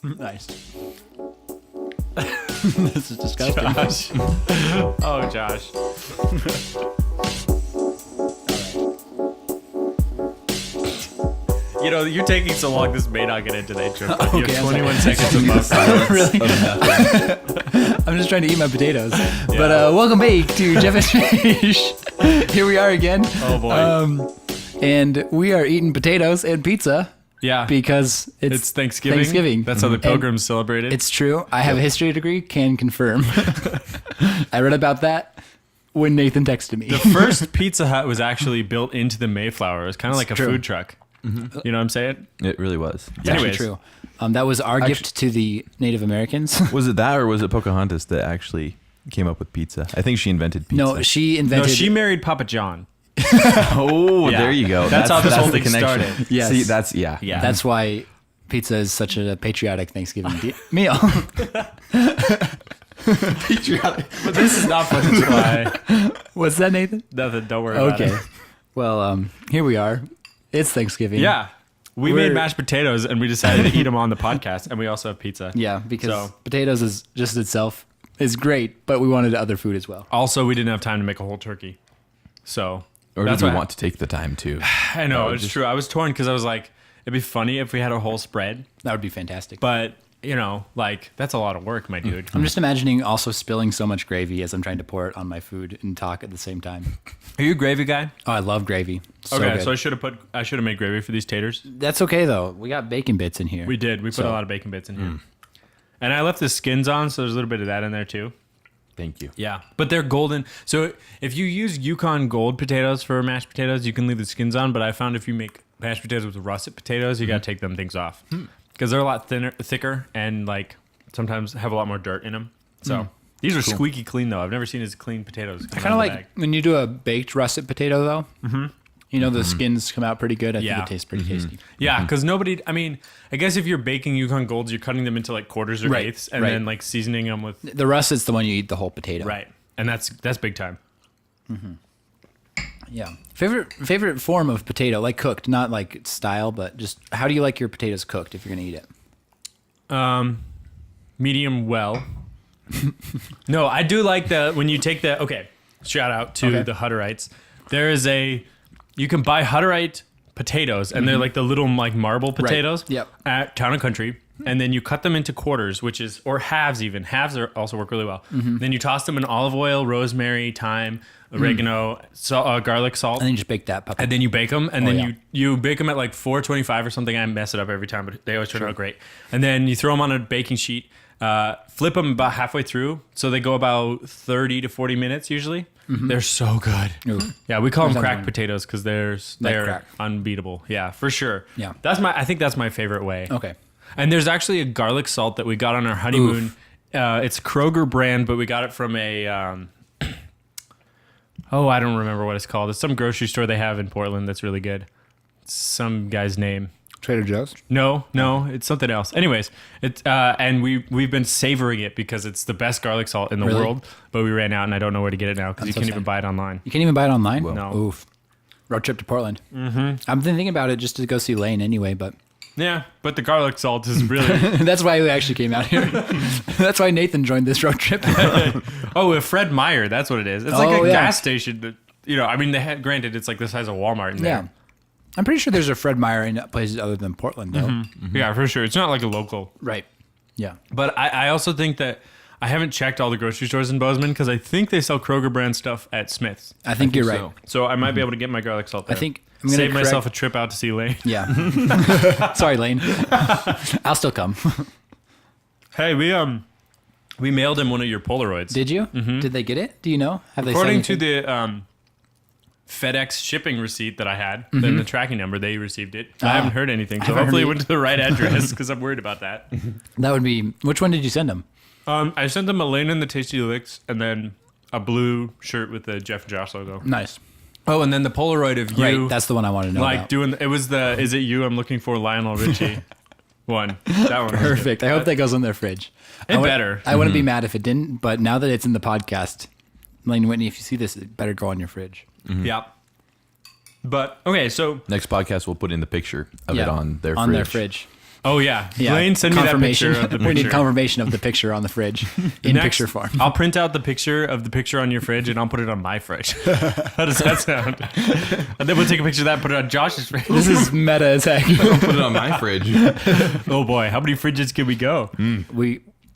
Nice. This is disgusting. Josh. Oh, Josh. You know, you're taking so long, this may not get into the intro. But you have 21 seconds of buffer. Really? I'm just trying to eat my potatoes. Yeah. But welcome back to Jeff and Fish. Here we are again. Oh, boy. And we are eating potatoes and pizza. Yeah. Because it's Thanksgiving. That's how the pilgrims celebrated. It's true. I have a history degree, can confirm. I read about that when Nathan texted me. The first Pizza Hut was actually built into the Mayflower. It was kind of like a true. food truck. Mm-hmm. You know what I'm saying? It really was. It's actually true. That was our gift to the Native Americans. Was it that, or was it Pocahontas that actually came up with pizza? I think she invented pizza. No, she married Papa John. Oh, yeah. There you go. That's how this whole thing started. Yes. See, that's That's why pizza is such a patriotic Thanksgiving meal. Patriotic. But this is not fun to try. What's that, Nathan? Nothing. Don't worry about it. Well, here we are. It's Thanksgiving. Yeah. We made mashed potatoes and we decided to eat them on the podcast, and we also have pizza. Yeah, because potatoes is just itself is great, but we wanted other food as well. Also, we didn't have time to make a whole turkey. So, or did we want to take the time to? I know, it's true. I was torn because I was like, it'd be funny if we had a whole spread. That would be fantastic. But, you know, like, that's a lot of work, my dude. I'm just imagining also spilling so much gravy as I'm trying to pour it on my food and talk at the same time. Are you a gravy guy? Oh, I love gravy. So okay, good. so I should have made gravy for these taters. That's okay though. We got bacon bits in here. We did. We put a lot of bacon bits in here. And I left the skins on, so there's a little bit of that in there too. Thank you. Yeah, but they're golden. So if you use Yukon Gold potatoes for mashed potatoes, you can leave the skins on. But I found if you make mashed potatoes with russet potatoes, you got to take them things off because they're a lot thicker, and like sometimes have a lot more dirt in them. So these are squeaky clean though. I've never seen as clean potatoes. I kind of like when you do a baked russet potato though. Mm-hmm. You know, the skins come out pretty good. I think it tastes pretty tasty. Yeah, because I guess if you're baking Yukon Golds, you're cutting them into like quarters or eighths and then like seasoning them with... The russet's the one you eat the whole potato. Right. And that's big time. Mm-hmm. Yeah. Favorite form of potato, like cooked, not like style, but just how do you like your potatoes cooked if you're going to eat it? Medium well. No, I do like when you take shout out to the Hutterites. There is you can buy Hutterite potatoes, and they're like the little like marble potatoes at Town and Country, and then you cut them into quarters, or halves even. Halves also work really well. Then you toss them in olive oil, rosemary, thyme, oregano, garlic, salt. And then you just bake that puppy. And then you bake them, and then you bake them at like 425 or something. I mess it up every time, but they always turn out great. And then you throw them on a baking sheet, flip them about halfway through, so they go about 30 to 40 minutes usually. They're so good. Ooh. Yeah, we call them cracked potatoes because they're unbeatable. Yeah, for sure. Yeah, I think that's my favorite way. Okay. And there's actually a garlic salt that we got on our honeymoon. It's Kroger brand, but we got it from a I don't remember what it's called. It's some grocery store they have in Portland that's really good. It's some guy's name. Trader Joe's? No, it's something else. Anyways, and we've been savoring it because it's the best garlic salt in the world, but we ran out and I don't know where to get it now because you can't even buy it online. You can't even buy it online? Well, no. Oof. Road trip to Portland. I've been thinking about it just to go see Lane anyway, but... Yeah, but the garlic salt is really... That's why we actually came out here. That's why Nathan joined this road trip. With Fred Meyer, that's what it is. It's like a gas station that, granted, it's like the size of Walmart in there. Yeah. I'm pretty sure there's a Fred Meyer in places other than Portland, though. Yeah, for sure. It's not like a local. Right. Yeah. But I also think that I haven't checked all the grocery stores in Bozeman because I think they sell Kroger brand stuff at Smith's. I think you're right. So I might be able to get my garlic salt there. I think I'm going to save myself a trip out to see Lane. Yeah. Sorry, Lane. I'll still come. Hey, we mailed him one of your Polaroids. Did you? Mm-hmm. Did they get it? Do you know? Have they? According to the FedEx shipping receipt that I had, and the tracking number, they received it. I haven't heard anything, so hopefully it went to the right address because I'm worried about that. That would be... Which one did you send them? I sent them a Lane and the Tasty Licks, and then a blue shirt with the Jeff and Josh logo. Nice. Oh, and then the Polaroid of you. Right, that's the one I wanted to know about. It was the Is It You I'm Looking For Lionel Richie one. That one. Perfect. I hope that goes in their fridge. Better. I wouldn't be mad if it didn't, but now that it's in the podcast, Lane Whitney, if you see this, it better go on your fridge. Yeah. But, okay, so... Next podcast, we'll put in the picture of it on their fridge. On their fridge. Oh yeah, Blaine, send me that picture of the We need picture. confirmation of the picture on the fridge in Next, picture form. I'll print out the picture of the picture on your fridge and I'll put it on my fridge. How does that sound? And then we'll take a picture of that and put it on Josh's fridge. This is meta as heck. Put it on my fridge. Oh boy, how many fridges can we go?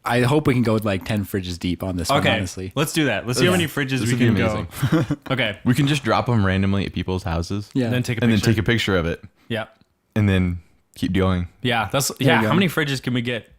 I hope we can go with like 10 fridges deep on this one, Okay, honestly. let's do that. Let's see how many fridges This we would be can go. amazing. Okay, We can just drop them randomly at people's houses. Yeah. and then take a And picture. then take a picture of it. Yeah, And then keep going. yeah, that's you go. How many fridges can we get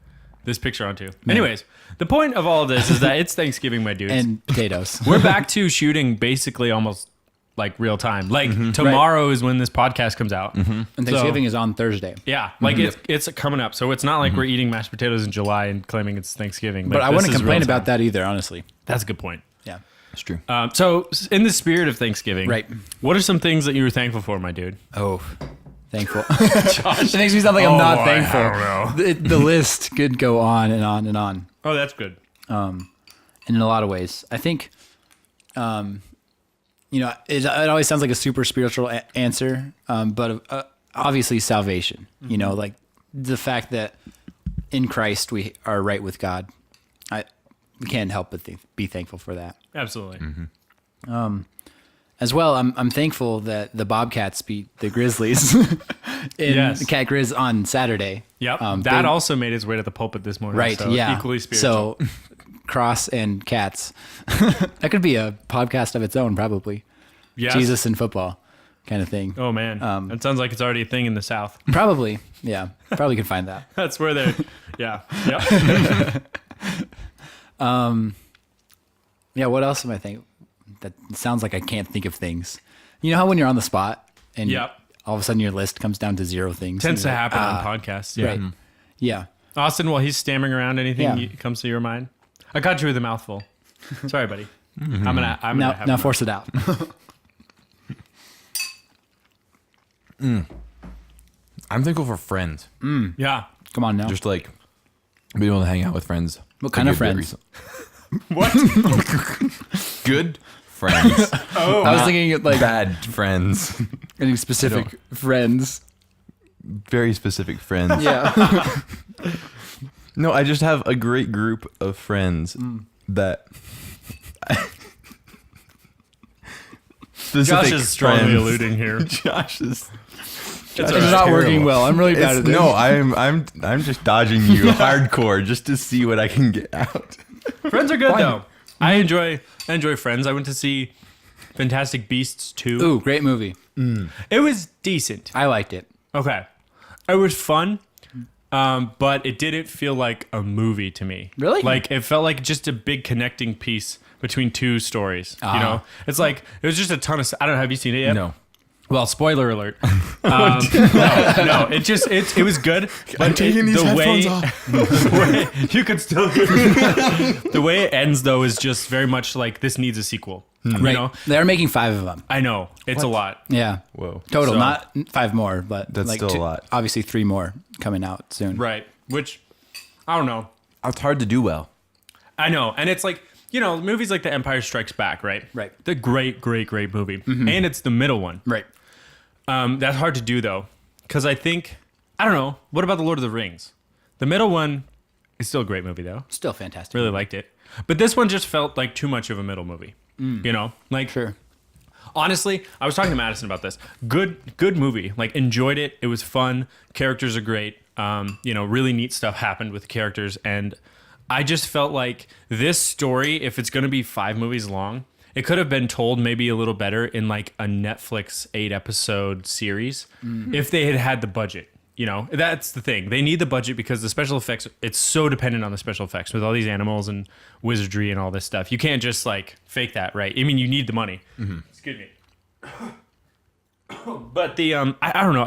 this picture onto? Anyways, the point of all of this is that it's Thanksgiving, my dudes. And potatoes. We're back to shooting basically almost like real time. Like tomorrow is when this podcast comes out. And Thanksgiving is on Thursday. Yeah, like it's coming up. So it's not like we're eating mashed potatoes in July and claiming it's Thanksgiving. But I this wouldn't is complain real time. about that either, honestly. That's a good point. Yeah. It's true. So in the spirit of Thanksgiving, Right. what are some things that you were thankful for, my dude? Oh, thankful. It makes me sound like I'm not boy, thankful. I don't The list could go on and on and on. Oh, that's good. And in a lot of ways. I think, it always sounds like a super spiritual answer, but obviously salvation, like the fact that in Christ we are right with God. We can't help but be thankful for that. Absolutely. As well, I'm thankful that the Bobcats beat the Grizzlies in Yes. the Cat Grizz on Saturday. Yep. They- That also made its way to the pulpit this morning. Right, So yeah. Equally spiritual. So, Cross and Cats. That could be a podcast of its own, probably. Yes. Jesus and football kind of thing. Oh man, that sounds like it's already a thing in the South. Probably, yeah. Probably could find that. That's where they're. Yeah. Yep. Yeah, what else am I thinking? That sounds like I can't think of things. You know how when you're on the spot and Yep. all of a sudden your list comes down to 0 things? Tends to and you're like, happen on podcasts. Yeah. Right. Yeah. Austin, while he's stammering around, anything Yeah. comes to your mind? I caught you with a mouthful. Sorry, buddy. I'm gonna have Now a force it out. I'm thankful for friends. Yeah. Come on now. Just like being able to hang out with friends. What kind of A good bit friends? What? Good friends. I was thinking like Bad friends. any specific friends. Very specific friends. Yeah. No, I just have a great group of friends that. Josh is strongly alluding here. Josh is. It's not working well. I'm really bad at this. No, I'm just dodging you hardcore just to see what I can get out. Friends are good though. I enjoy Friends. I went to see Fantastic Beasts 2. Ooh, great movie. It was decent. I liked it. Okay. It was fun. But it didn't feel like a movie to me. Really? Like it felt like just a big connecting piece between two stories. You know, it's like it was just a ton of. I don't know. Have you seen it yet? No. Well, spoiler alert. No, it was good. But I'm taking these headphones off. the way, you could still hear it. The way it ends though is just very much like this needs a sequel. You know? They're making 5 of them. I know it's a lot. Yeah. Whoa. Total, So- not 5 more, but That's like still a lot. Obviously 3 more coming out soon. Right. Which I don't know. It's hard to do well. I know, and it's like movies like The Empire Strikes Back, right? Right. The great movie, and it's the middle one. Right. That's hard to do though, because I think I don't know. What about The Lord of the Rings? The middle one is still a great movie though. Still fantastic. Really liked it, but this one just felt like too much of a middle movie. You know, like Sure. honestly, I was talking to Madison about this. Good movie. Like enjoyed it. It was fun. Characters are great. Really neat stuff happened with the characters, and I just felt like this story, if it's going to be 5 movies long, it could have been told maybe a little better in like a Netflix 8-episode series if they had had the budget. You know, that's the thing. They need the budget because the special effects, it's so dependent on the special effects with all these animals and wizardry and all this stuff. You can't just like fake that, right? I mean, you need the money. Excuse me. But the, I don't know.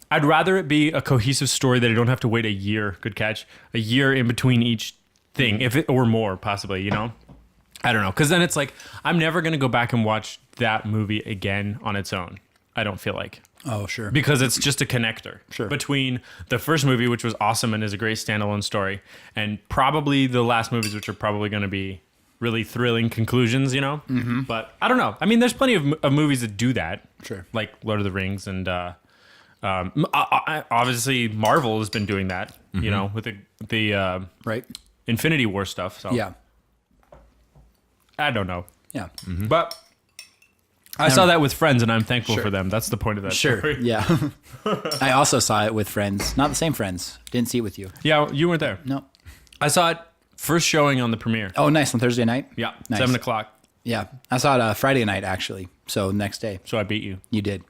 I'd rather it be a cohesive story that I don't have to wait a year, good catch, a year in between each thing, or more possibly, you know? I don't know. Because then it's like, I'm never going to go back and watch that movie again on its own. I don't feel like. Oh, sure. Because it's just a connector between the first movie, which was awesome and is a great standalone story, and probably the last movies, which are probably going to be really thrilling conclusions, you know? But I don't know. I mean, there's plenty of movies that do that. Sure. Like Lord of the Rings and Obviously, Marvel has been doing that, you know, with the Right. Infinity War stuff. So Yeah. I don't know, Yeah. but I saw that with friends, and I'm thankful Sure. for them. That's the point of that Sure. story. Yeah. I also saw it with friends. Not the same friends. Didn't see it with you. Yeah, you weren't there. No. I saw it first showing on the premiere. Oh, nice. On Thursday night? Yeah, Nice. 7:00. Yeah. I saw it Friday night, actually. So next day. So I beat you. You did.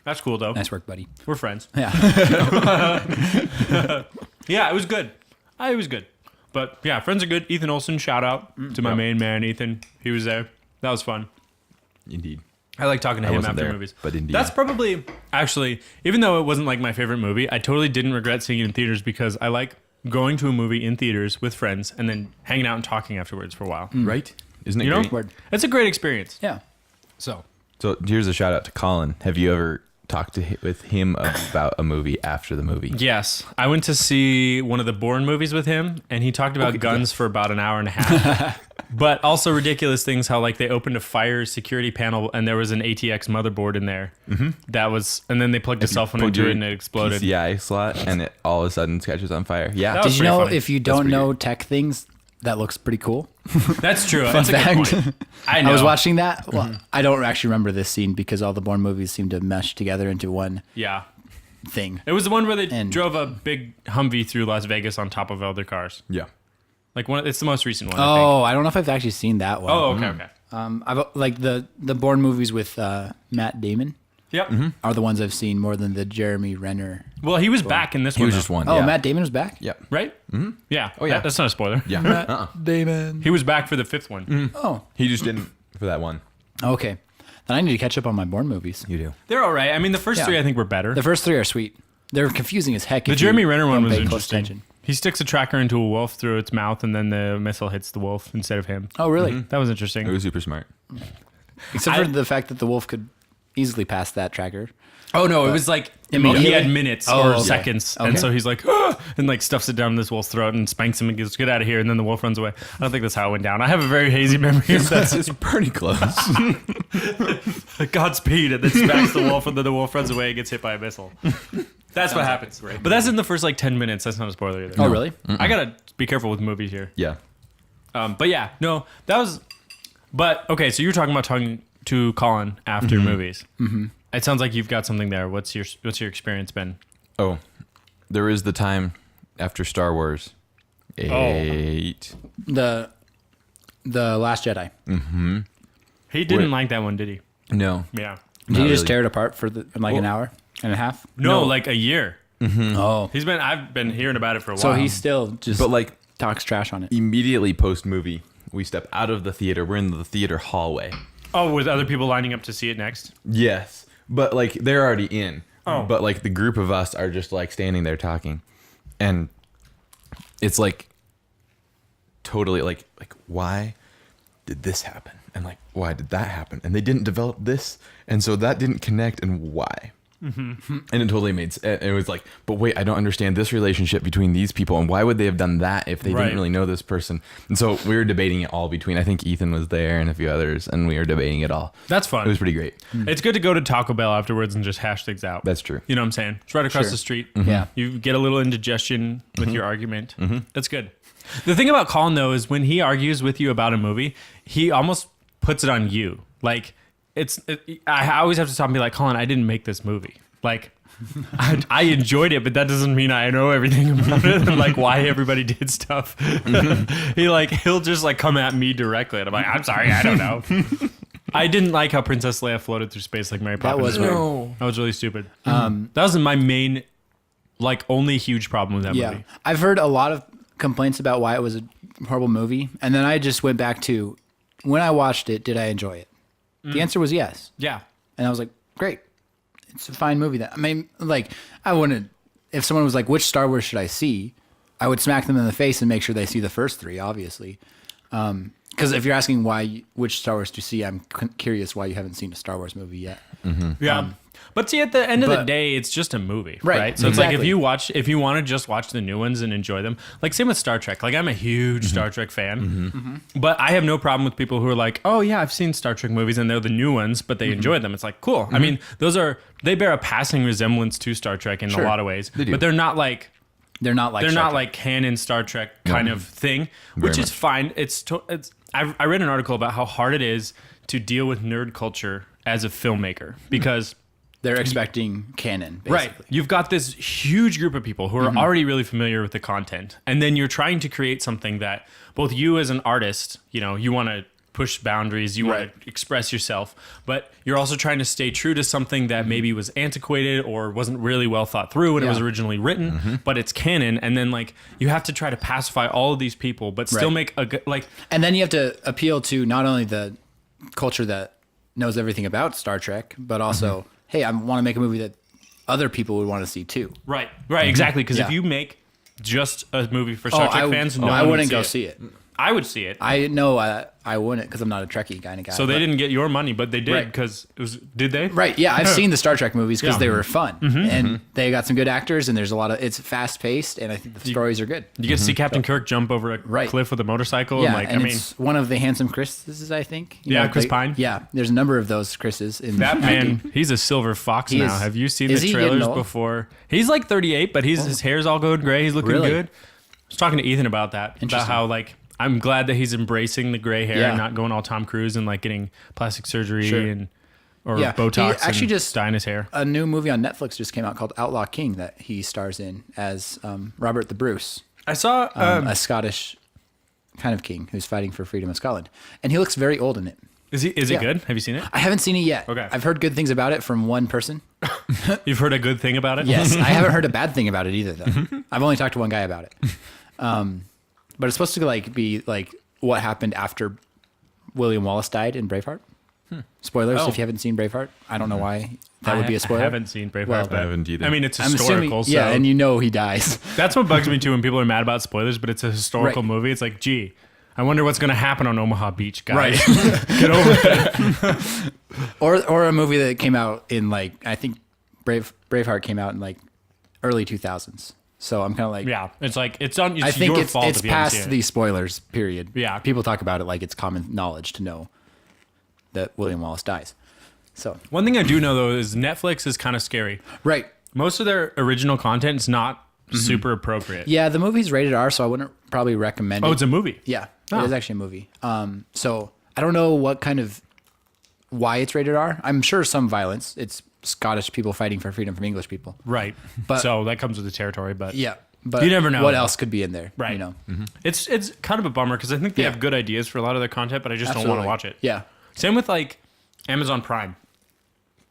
That's cool though. Nice work, buddy. We're friends. Yeah. Yeah, it was good. It was good. But yeah, friends are good. Ethan Olsen, shout out to my main man, Ethan. He was there. That was fun. Indeed. I like talking to I him wasn't after there, movies. but indeed. That's probably, actually, even though it wasn't like my favorite movie, I totally didn't regret seeing it in theaters because I like going to a movie in theaters with friends and then hanging out and talking afterwards for a while. Right? Isn't it You know? great? Word. It's a great experience. Yeah. So, So here's a shout out to Colin. Have you ever talked with him about a movie after the movie? yes, I went to see one of the Bourne movies with him and he talked about guns for about an hour and a half. But also ridiculous things, how like they opened a fire security panel and there was an ATX motherboard in there. Mm-hmm. That was, and then they plugged a cell phone into it and it exploded. PCI slot, and it all of a sudden catches on fire. Yeah. That was Did you pretty know funny. if you don't know tech things, that looks pretty cool? That's true. Fun That's a good fact. point. I know. I was watching that. Well, I don't actually remember this scene because all the Bourne movies seem to mesh together into one Yeah. thing. It was the one where they And- drove a big Humvee through Las Vegas on top of other cars. Yeah. Like one, it's the most recent one. I think. Oh, I don't know if I've actually seen that one. Oh, okay, okay. I've like the Bourne movies with Matt Damon Yep. are the ones I've seen more than the Jeremy Renner. Well, he was back in this He one. was though. just one. Oh, yeah. Matt Damon was back. Yeah. right? Mm-hmm. Yeah. Oh yeah. That's not a spoiler. Yeah. Matt Damon. He was back for the fifth one. Oh, He just didn't for that one. okay. Then I need to catch up on my Bourne movies. You do. They're all right. I mean, the first Yeah. three I think were better. The first three are sweet. They're confusing as heck. The if you Jeremy Renner one don't was pay close interesting. attention. He sticks a tracker into a wolf through its mouth, and then the missile hits the wolf instead of him. Oh, really? That was interesting. It was super smart. Except for the fact that the wolf could easily pass that tracker. Oh no, it was like Immediately? he had minutes Oh, or okay. seconds, Okay. and so he's like, "Ah," and like stuffs it down this wolf's throat and spanks him and goes, "Get out of here!" And then the wolf runs away. I don't think that's how it went down. I have a very hazy memory of that. It's pretty close. Godspeed, and then smacks the wolf, and then the wolf runs away and gets hit by a missile. That's what happens. But that's in the first like 10 minutes. That's not a spoiler either. Oh, really? I gotta be careful with movies here. Yeah. But yeah, no, that was. But okay, so you were talking about talking to Colin after movies. Mm-hmm. It sounds like you've got something there. What's your experience been? Oh, there is the time after Star Wars 8. The Last Jedi. He didn't Wait. like that one, did he? No. Yeah. Did you just really. tear it apart for in like an hour and a half? No, like a year. Oh, I've been hearing about it for a while. so he still just But like talks trash on it. immediately post movie, we step out of the theater. We're in the theater hallway. Oh, with other people lining up to see it next. Yes. But like they're already in. Oh. But like the group of us are just like standing there talking. And it's like totally like why did this happen? And like why did that happen? And they didn't develop this. And so that didn't connect, and why? Mm-hmm. And it totally made sense. It was like, but wait, I don't understand this relationship between these people, and why would they have done that if they Right. didn't really know this person? And so we were debating it all between, I think Ethan was there and a few others, and we were debating it all. That's fun. It was pretty great. It's good to go to Taco Bell afterwards and just hash things out. That's true. You know what I'm saying? It's right across Sure. the street. Yeah. You get a little indigestion with your argument. That's good. The thing about Colin, though, is when he argues with you about a movie, he almost puts it on you. Like, I always have to stop and be like, Colin, I didn't make this movie. Like, I enjoyed it, but that doesn't mean I know everything about it and like why everybody did stuff. He'll just like come at me directly, and I'm like, I'm sorry, I don't know. I didn't like how Princess Leia floated through space like Mary Poppins. was weird. That was really stupid. That was my main, like, only huge problem with that Yeah, movie. I've heard a lot of complaints about why it was a horrible movie, and then I just went back to when I watched it. Did I enjoy it? The answer was yes, Yeah. and I was like, great. It's a fine movie. That I mean, like, I wouldn't. If someone was like, which Star Wars should I see? I would smack them in the face and make sure they see the first three, obviously, because Because if you're asking which Star Wars to see, I'm curious why you haven't seen a Star Wars movie yet. Yeah. But see, at the end of the day, it's just a movie, right? So it's like if you want to just watch the new ones and enjoy them, like same with Star Trek. Like I'm a huge Star Trek fan, but I have no problem with people who are like, oh yeah, I've seen Star Trek movies and they're the new ones, but they enjoy them. It's like, cool. I mean, they bear a passing resemblance to Star Trek in a lot of ways, but they're not like canon Star Trek kind of thing, which is fine. I read an article about how hard it is to deal with nerd culture as a filmmaker because they're expecting canon, basically. Right. You've got this huge group of people who are already really familiar with the content, and then you're trying to create something that both you as an artist, you want to push boundaries, you want to express yourself, but you're also trying to stay true to something that maybe was antiquated or wasn't really well thought through when it was originally written, but it's canon, and then like you have to try to pacify all of these people, but still make a good and then you have to appeal to not only the culture that knows everything about Star Trek, but also hey, I want to make a movie that other people would want to see too. Right, exactly. Because if you make just a movie for Star Trek fans, I wouldn't go see it. I would see it. I know I wouldn't because I'm not a Trekkie kind of guy. So they didn't get your money, but they did because it was. Did they? Right. Yeah, I've seen the Star Trek movies because they were fun and they got some good actors and there's a lot of. It's fast paced and I think the stories are good. You get to see Captain Kirk jump over a cliff with a motorcycle. Yeah, and it's one of the handsome Chris's, I think. Chris Pine. Yeah, there's a number of those Chris's in that man. He's a silver fox now. Have you seen the trailers before? He's like 38, but his hair's all going gray. He's looking good. I was talking to Ethan about that. About how I'm glad that he's embracing the gray hair and not going all Tom Cruise and like getting plastic surgery or Botox. He actually just dyeing his hair. A new movie on Netflix just came out called Outlaw King that he stars in as Robert the Bruce. I saw a Scottish kind of king who's fighting for freedom of Scotland, and he looks very old in it. Is it good? Have you seen it? I haven't seen it yet. Okay. I've heard good things about it from one person. You've heard a good thing about it? Yes. I haven't heard a bad thing about it either, though. I've only talked to one guy about it. But it's supposed to be what happened after William Wallace died in Braveheart. Spoilers if you haven't seen Braveheart. I don't know why that would be a spoiler. I haven't seen Braveheart. I haven't either. I mean, it's historical. Assuming, and he dies. That's what bugs me too when people are mad about spoilers, but it's a historical movie. It's like, gee, I wonder what's going to happen on Omaha Beach, guys. Right. Get over it. Or a movie that came out in I think Braveheart came out in early 2000s. So I'm kind of it's it's on. It's I think your fault it's if you haven't seen past it. the spoilers period. Yeah, people talk about it like it's common knowledge to know that William Wallace dies. So one thing I do know though is Netflix is kind of scary. Right. Most of their original content is not super appropriate. Yeah, the movie's rated R, so I wouldn't probably recommend it. Oh, it's a movie. Yeah, it is actually a movie. So I don't know why it's rated R. I'm sure some violence. It's Scottish people fighting for freedom from English people. Right. But so that comes with the territory, but but you never know what else could be in there. Right. It's kind of a bummer because I think they have good ideas for a lot of their content, but I just don't want to watch it. Yeah. Same with Amazon Prime.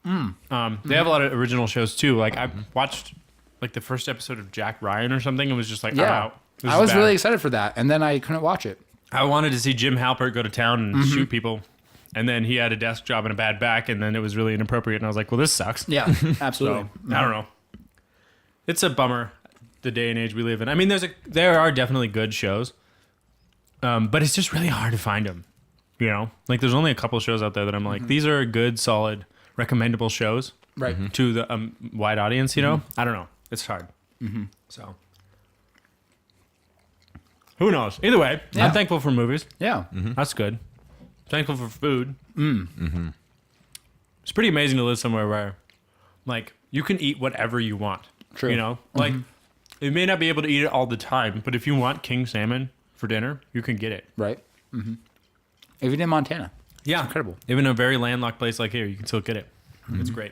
They have a lot of original shows too. I watched the first episode of Jack Ryan or something. It was just I'm out. I was really excited for that, and then I couldn't watch it. I wanted to see Jim Halpert go to town and shoot people. And then he had a desk job and a bad back, and then it was really inappropriate. And I was like, well, this sucks. Yeah, absolutely. So, I don't know. It's a bummer, the day and age we live in. I mean, there are definitely good shows, but it's just really hard to find them. There's only a couple shows out there that I'm like, these are good, solid, recommendable shows to the wide audience, I don't know. It's hard. So, who knows? Either way, I'm thankful for movies. Yeah. That's good. Thankful for food. It's pretty amazing to live somewhere where, you can eat whatever you want. True. You may not be able to eat it all the time, but if you want king salmon for dinner, you can get it. Right. Even in Montana. Yeah. It's incredible. Even in a very landlocked place like here, you can still get it. It's great.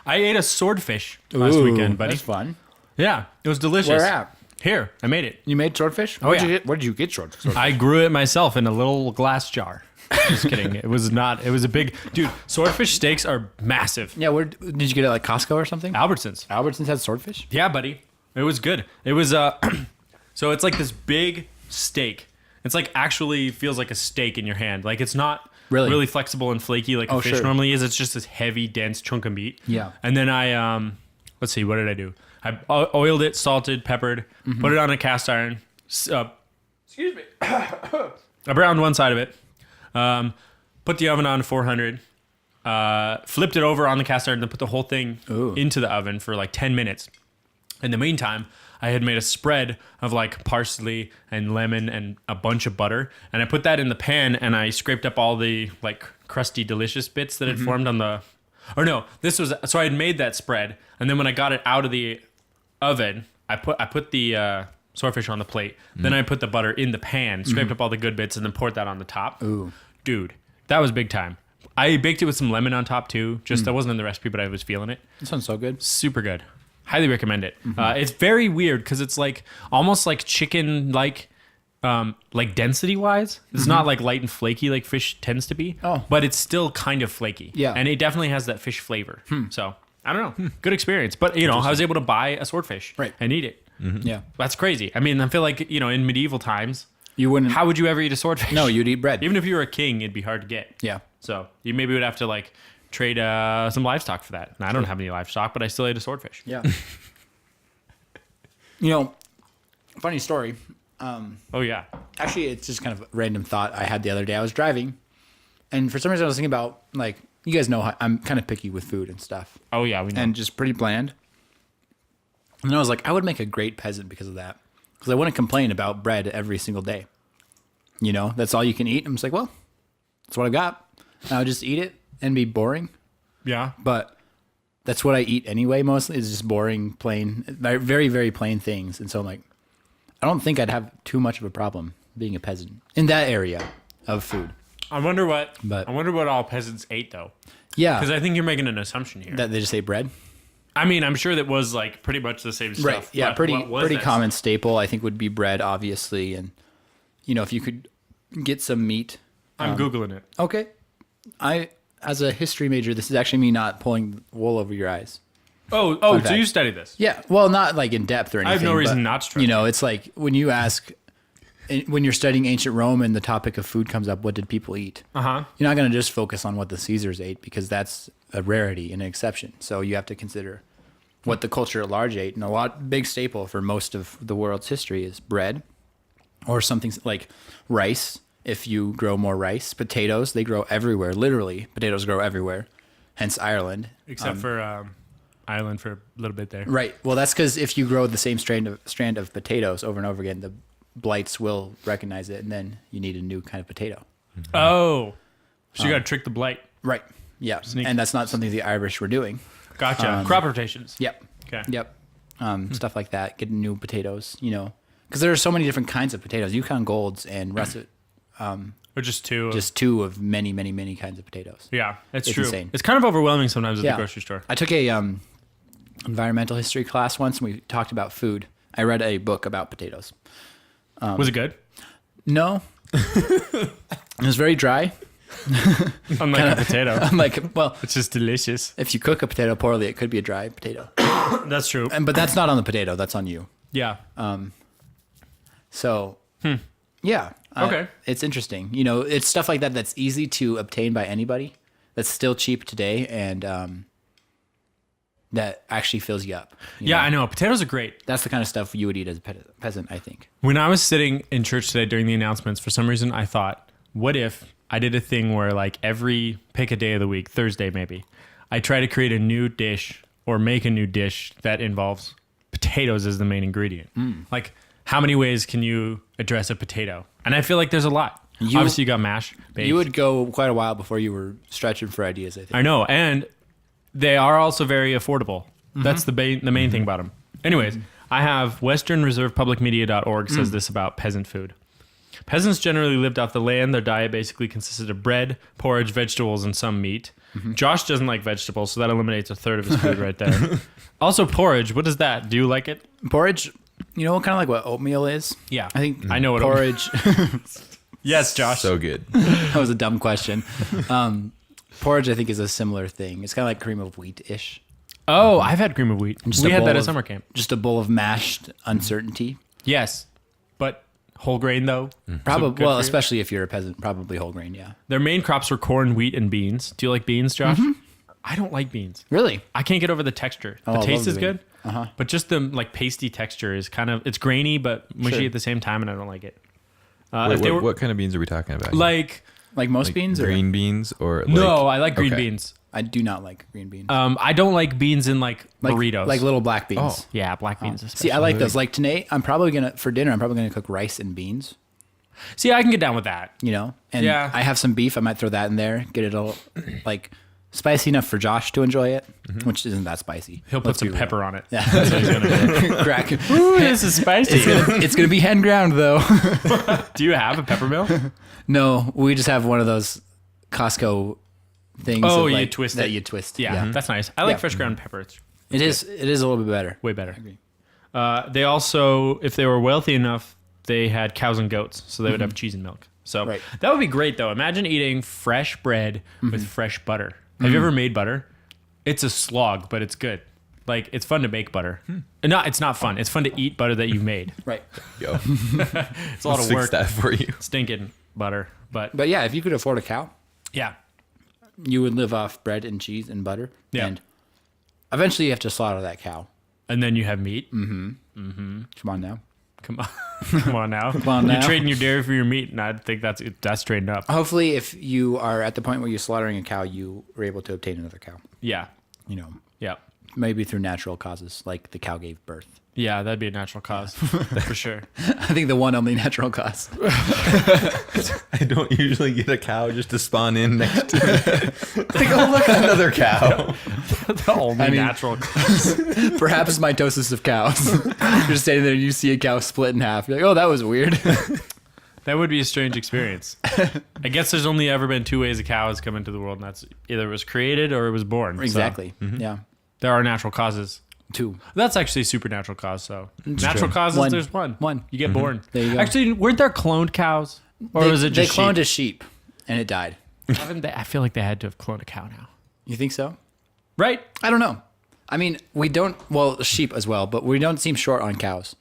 I ate a swordfish last weekend, buddy. That's fun. Yeah. It was delicious. Where at? Here. I made it. You made swordfish? Oh, yeah. Where did you get swordfish? I grew it myself in a little glass jar. Just kidding. It was a big dude. Swordfish steaks are massive. Yeah, where did you get it? Costco or something? Albertsons. Albertsons has swordfish? Yeah, buddy. It was good. It was so it's this big steak. It's actually feels like a steak in your hand. It's not really flexible and flaky like a fish normally is. It's just this heavy, dense chunk of meat. Yeah. And then I let's see, what did I do? I oiled it, salted, peppered, put it on a cast iron. Excuse me. I browned one side of it. Put the oven on 400. Flipped it over on the cast iron, then put the whole thing into the oven for like 10 minutes. In the meantime, I had made a spread of like parsley and lemon and a bunch of butter, and I put that in the pan, and I scraped up all the like crusty, delicious bits that had formed on the. Or no, this was so I had made that spread, and then when I got it out of the oven, I put the swordfish on the plate. Then I put the butter in the pan, scraped up all the good bits, and then poured that on the top. Ooh, dude, that was big time. I baked it with some lemon on top too. Just that wasn't in the recipe, but I was feeling it. that sounds so good. Super good. Highly recommend it. It's very weird because it's like almost like chicken, like density wise. It's not like light and flaky like fish tends to be. Oh. But it's still kind of flaky. Yeah. And it definitely has that fish flavor. So I don't know. Good experience. But you know, I was able to buy a swordfish and eat it. Yeah, That's crazy. I mean, I feel like, you know, in medieval times, you wouldn't. how would you ever eat a swordfish? No, you'd eat bread. Even if you were a king, it'd be hard to get. Yeah. So you maybe would have to like trade some livestock for that. And I don't have any livestock, but I still ate a swordfish. Yeah. You know, funny story. Oh yeah. Actually, it's just kind of a random thought I had the other day. I was driving, and for some reason I was thinking about, like, you guys know I'm kind of picky with food and stuff. Oh yeah, we know. And just pretty bland. And I was like, I would make a great peasant because of that. Because I wouldn't complain about bread every single day. You know, that's all you can eat. I'm just like, well, that's what I got. And I would just eat it and be boring. Yeah. But that's what I eat anyway, mostly, is just boring, plain, very, very plain things. And so I'm like, I don't think I'd have too much of a problem being a peasant in that area of food. I wonder what But- all peasants ate though. Yeah. Because I think you're making an assumption here. That they just ate bread. I mean, I'm sure that was like pretty much the same stuff. Right. Yeah. What was pretty that common staple, I think, would be bread, obviously. And, you know, if you could get some meat. I'm Googling it. Okay. As a history major, this is actually me not pulling wool over your eyes. Oh, Fun so fact. you studied this? Yeah. Well, not like in depth or anything. I have no reason but, not to trust you know, it's like when you ask, when you're studying ancient Rome and the topic of food comes up, what did people eat? Uh-huh. You're not going to just focus on what the Caesars ate because that's a rarity and an exception. So you have to consider what the culture at large ate. And big staple for most of the world's history is bread or something like rice. If you grow more rice, potatoes, they grow everywhere. Literally, potatoes grow everywhere. Hence Ireland. Except for Ireland for a little bit there. Right. Well, that's because if you grow the same strand of potatoes over and over again, the blights will recognize it, and then you need a new kind of potato. Oh. So you got to trick the blight. Right. Yeah. Sneak. And that's not something the Irish were doing. Gotcha. Crop rotations. Yep. Okay. Yep. Stuff like that. Getting new potatoes, you know, because there are so many different kinds of potatoes. Yukon Golds and russet. Or just two. Just two of many, many, many kinds of potatoes. Yeah, it's It's true. insane. It's kind of overwhelming sometimes at the grocery store. I took a environmental history class once, and we talked about food. I read a book about potatoes. Was it good? No, it was very dry. Unlike a potato. I'm like, well, It's just delicious. if you cook a potato poorly, it could be a dry potato. That's true. But that's not on the potato. That's on you. Yeah. So, yeah. Okay. It's interesting. You know, it's stuff like that that's easy to obtain by anybody. That's still cheap today, and that actually fills you up. you Yeah, know? I know. Potatoes are great. That's the kind of stuff you would eat as a peasant, I think. When I was sitting in church today during the announcements, for some reason I thought, what if I did a thing where like pick a day of the week, Thursday maybe, I try to create a new dish or make a new dish that involves potatoes as the main ingredient. Like, how many ways can you address a potato? And I feel like there's a lot. Obviously, you got mash. Baked. You would go quite a while before you were stretching for ideas, I think. I know, and they are also very affordable. That's the main thing about them. Anyways, I have westernreservepublicmedia.org says this about peasant food. Peasants generally lived off the land. Their diet basically consisted of bread, porridge, vegetables, and some meat. Josh doesn't like vegetables, so that eliminates a third of his food right there. Also, porridge. What is that? Do you like it? Porridge, you know, kind of like what oatmeal is? Yeah. I think I know what porridge. Yes, Josh. So good. That was a dumb question. Porridge, I think, is a similar thing. It's kind of like cream of wheat-ish. Oh, I've had cream of wheat. Just We a had bowl that at of- summer camp. Just a bowl of mashed uncertainty. Yes, but whole grain though. Probably, good well, for you? especially if you're a peasant, probably whole grain, yeah. Their main crops were corn, wheat, and beans. Do you like beans, Josh? I don't like beans. Really? I can't get over the texture. Oh, The I taste love is the good, bean. but just the like pasty texture is kind of, it's grainy but mushy Sure. at the same time, and I don't like it. Wait, If they were what kind of beans are we talking about? like Like most beans, or green beans or like, No, I like green okay. beans. I do not like green beans. I don't like beans in like Like burritos. like little black beans. Oh. yeah, black beans. Especially. See, I like those. Like tonight, for dinner, I'm probably gonna cook rice and beans. See, I can get down with that. You know, and Yeah. I have some beef. I might throw that in there. Get it all like spicy enough for Josh to enjoy it, which isn't that spicy. He'll put Let's some be real. pepper on it. Yeah, That's what he's gonna do. crack. Ooh, this is spicy. It's gonna be hand ground though. Do you have a pepper mill? No, we just have one of those Costco things. Oh, of, you like, twist that it. you twist. Yeah, that's nice. I like Yeah. fresh ground pepper. It's It is a little bit better. way better. agree. They also, if they were wealthy enough, they had cows and goats, so they would have cheese and milk. So Right. that would be great, though. Imagine eating fresh bread with fresh butter. Have you ever made butter? It's a slog, but it's good. Like, it's fun to make butter. No, it's not fun. It's fun to eat butter that you've made. Right. Yo, It's a lot of fix work. that for you. Stinking butter. But But yeah, if you could afford a cow, yeah. you would live off bread and cheese and butter. Yeah. And eventually you have to slaughter that cow. And then you have meat. Come on now. Come on. Come on now. on You're now. trading your dairy for your meat, and I think that's trading up. Hopefully, if you are at the point where you're slaughtering a cow, you were able to obtain another cow. Yeah. You know, Yeah. maybe through natural causes, like the cow gave birth. Yeah, that'd be a natural cause for sure. I think the one only natural cause. I don't usually get a cow just to spawn in next to it. Like, oh, look, another cow. The only natural cause. Perhaps mitosis of cows. You're just standing there and you see a cow split in half. You're like, oh, that was weird. That would be a strange experience. I guess there's only ever been two ways a cow has come into the world, and that's either it was created or it was born. So Exactly. Yeah. there are natural causes. Two. That's actually a supernatural cause. So natural causes, One. there's one. One. You get born. There you go. Actually, weren't there cloned cows, or was it just they cloned sheep? a sheep and it died? Haven't they? I feel like they had to have cloned a cow now, You think so? right? I don't know. I mean, we don't, well, sheep as well, but we don't seem short on cows.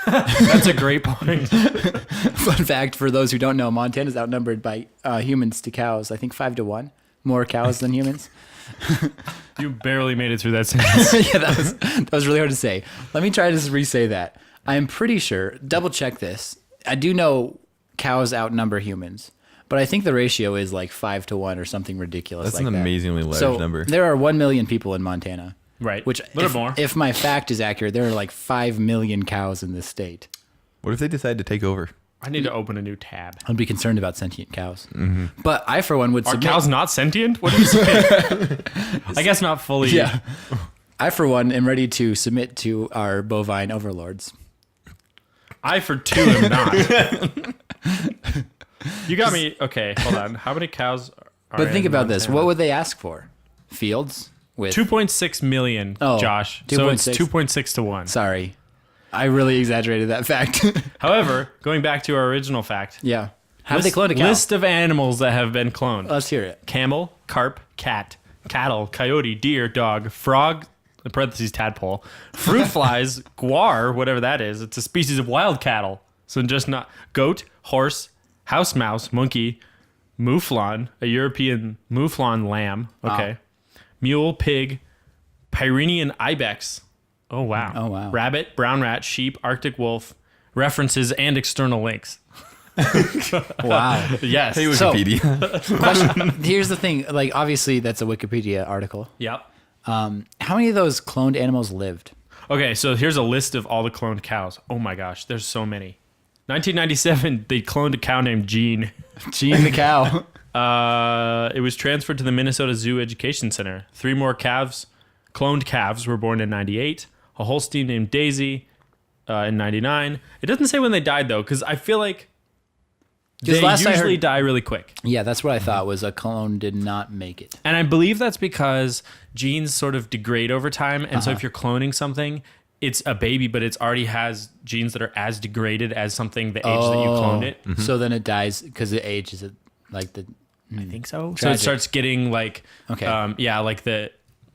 That's a great point. Fun fact for those who don't know, Montana's outnumbered by humans to cows. I think 5-1. More cows than humans. You barely made it through that sentence. Yeah, that was really hard to say. Let me try to re-say that. I'm pretty sure, double check this. I do know cows outnumber humans, but I think the ratio is like 5-1 or something ridiculous. That's like an that. amazingly large So number. there are 1 million people in Montana. Right. Which, Little more. if my fact is accurate, there are like 5 million cows in this state. What if they decide to take over? I need to open a new tab. I'd be concerned about sentient cows. But I, for one, would Are submit. cows not sentient? What are you saying? I guess not fully. Yeah. I, for one, am ready to submit to our bovine overlords. I, for two, am not. You got me. Okay, hold on. How many cows are But think in about this. Montana? What would they ask for? Fields? With 2.6 million, Oh, Josh. So it's 2.6. 2.6 to 1. Sorry. I really exaggerated that fact. However, going back to our original fact. Yeah. Have they cloned a cow? List of animals that have been cloned. Let's hear it. Camel, carp, cat, cattle, coyote, deer, dog, frog, in parentheses tadpole, fruit flies, guar, whatever that is. It's a species of wild cattle. So just not goat, horse, house mouse, monkey, mouflon, a European mouflon lamb. Okay. Mule, pig, Pyrenean ibex. Oh, wow. Oh, wow. Rabbit, brown rat, sheep, Arctic wolf, references and external links. Wow. Yes. Hey, So- Wikipedia. Question. Here's the thing. Like, obviously, that's a Wikipedia article. Yep. How many of those cloned animals lived? Okay, so here's a list of all the cloned cows. Oh my gosh, there's so many. 1997, they cloned a cow named Jean. Gene the cow. It was transferred to the Minnesota Zoo Education Center. 3 more cloned calves, were born in 98. A Holstein named Daisy in 99. It doesn't say when they died, though, because I feel like 'Cause they last I usually heard- die really quick. Yeah, that's what I thought was a clone did not make it. And I believe that's because genes sort of degrade over time. And so if you're cloning something, it's a baby, but it's already has genes that are as degraded as something the age that you cloned it. So then it dies because it ages it like the. I think so. So it Tragic. starts getting like, Okay. like the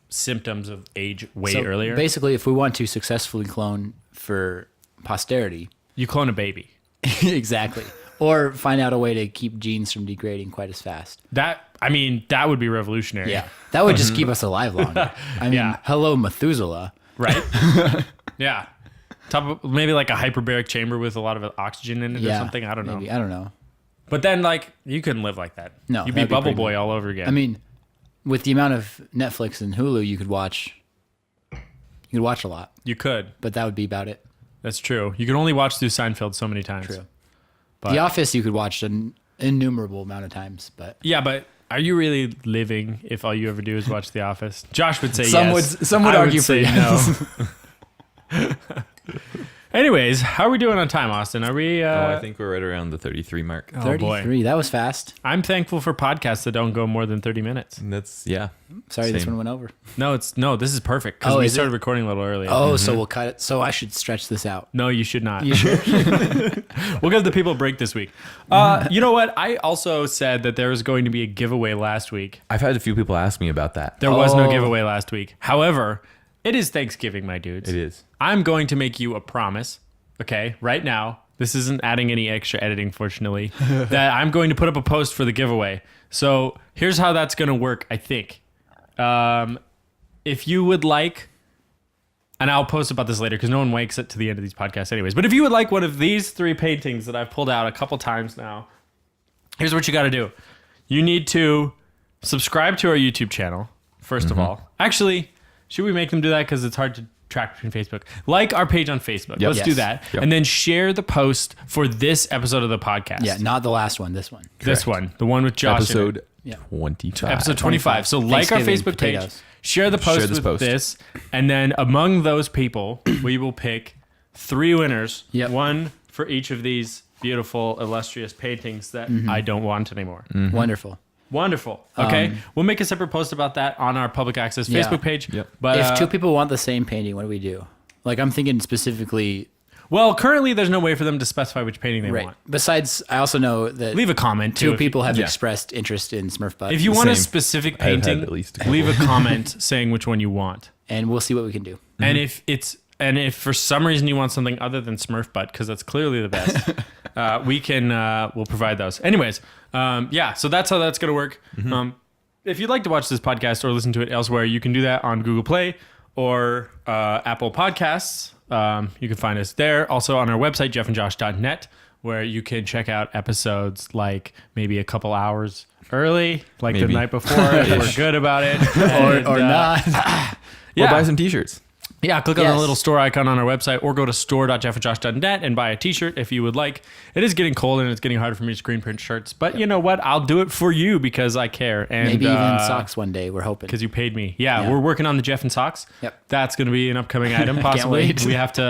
symptoms of age way So earlier. basically, if we want to successfully clone for posterity, You clone a baby. exactly, or find out a way to keep genes from degrading quite as fast. That would be revolutionary. Yeah, that would just keep us alive longer. I mean, Yeah. hello Methuselah. Right? Yeah. Top of maybe like a hyperbaric chamber with a lot of oxygen in it or something. I don't know. Maybe. I don't know. But then, like, you couldn't live like that. No, You'd be that'd be Bubble pretty Boy all over again. I mean, with the amount of Netflix and Hulu you could watch a lot, you could. but that would be about it. That's true. You can only watch through Seinfeld so many times. True. But, The Office you could watch an innumerable amount of times, but yeah, but are you really living if all you ever do is watch The Office? Josh would say Some yes. would I argue for say yes. no. Anyways, how are we doing on time, Austin? Are we? I think we're right around the 33 mark. Oh, boy. 33. That was fast. I'm thankful for podcasts that don't go more than 30 minutes. And that's, yeah. Sorry, this Same. one went over. No, this is perfect because Oh, we is started it? recording a little earlier. Oh, so we'll cut it. So I should stretch this out. No, you should not. You sure? We'll give the people a break this week. You know what? I also said that there was going to be a giveaway last week. I've had a few people ask me about that. There was no Oh. giveaway last week. However, it is Thanksgiving, my dudes. It is. I'm going to make you a promise, okay, right now. This isn't adding any extra editing, fortunately, that I'm going to put up a post for the giveaway. So here's how that's going to work, I think. If you would like, and I'll post about this later because no one wakes it to the end of these podcasts anyways, but if you would like one of these 3 paintings that I've pulled out a couple times now, here's what you got to do. You need to subscribe to our YouTube channel, first of all. Actually, should we make them do that? Because it's hard to track between Facebook. Like our page on Facebook. Yep. Let's do Yes. that. Yep. And then share the post for this episode of the podcast. Yeah, not the last one. This one. This one. The one with Josh in it. Episode Yeah. 25. Episode 25. So like our Thanksgiving Facebook page, potatoes. share the post Share this with post. this, and then among those people, we will pick 3 winners. Yep. 1 for each of these beautiful, illustrious paintings that I don't want anymore. Wonderful. Wonderful. Okay. We'll make a separate post about that on our public access Yeah. Facebook page. Yep. But If 2 people want the same painting, what do we do? Like, I'm thinking specifically, well, currently there's no way for them to specify which painting they right. want. Besides, I also know that Leave a comment too. 2 people have yeah. expressed interest in Smurf Butt. If you want a Same. specific I've had painting, at least a couple. leave a comment saying which one you want. and we'll see what we can do. And if for some reason you want something other than Smurf Butt, because that's clearly the best, we'll provide those. Anyways, yeah, so that's how that's gonna work. If you'd like to watch this podcast or listen to it elsewhere, you can do that on Google Play or Apple Podcasts. You can find us there. Also on our website, jeffandjosh.net, where you can check out episodes like maybe a couple hours early, like the Maybe. night before, if we're good about it. Or not. Or buy some t-shirts. Yeah, click on Yes. the little store icon on our website or go to store.jeffandjosh.net and buy a t-shirt if you would like. It is getting cold and it's getting harder for me to screen print shirts, but you know what? I'll do it for you because I care. And Maybe even socks one day, we're hoping. because you paid me. Yeah, Yeah. we're working on the Jeff and socks. Yep. That's going to be an upcoming item possibly. wait. We have to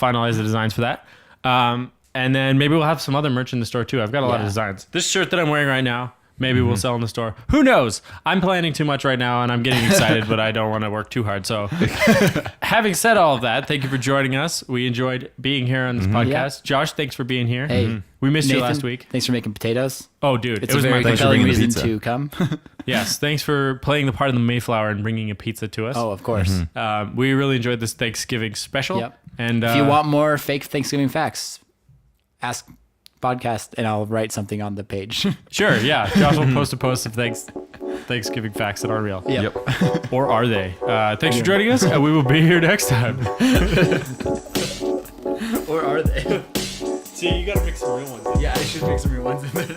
finalize the designs for that. And then maybe we'll have some other merch in the store too. I've got a lot of Yeah. designs. This shirt that I'm wearing right now, maybe we'll sell in the store. Who knows? I'm planning too much right now and I'm getting excited, but I don't want to work too hard. So having said all of that, thank you for joining us. We enjoyed being here on this podcast. Josh, thanks for being here. Hey, We missed you Nathan, last week. Thanks for making potatoes. Oh, dude. It's it was a very my pleasure. compelling bringing the reason pizza. to come. Yes, thanks for playing the part of the Mayflower and bringing a pizza to us. Oh, of course. We really enjoyed this Thanksgiving special. Yep. And If you want more fake Thanksgiving facts, ask podcast and I'll write something on the page. sure, yeah. Josh will post a post of Thanksgiving facts that aren't real. Yep. Or are they? Thanks for joining us, and we will be here next time. Or are they? See, you gotta pick some real ones. Yeah, I should pick some real ones in there.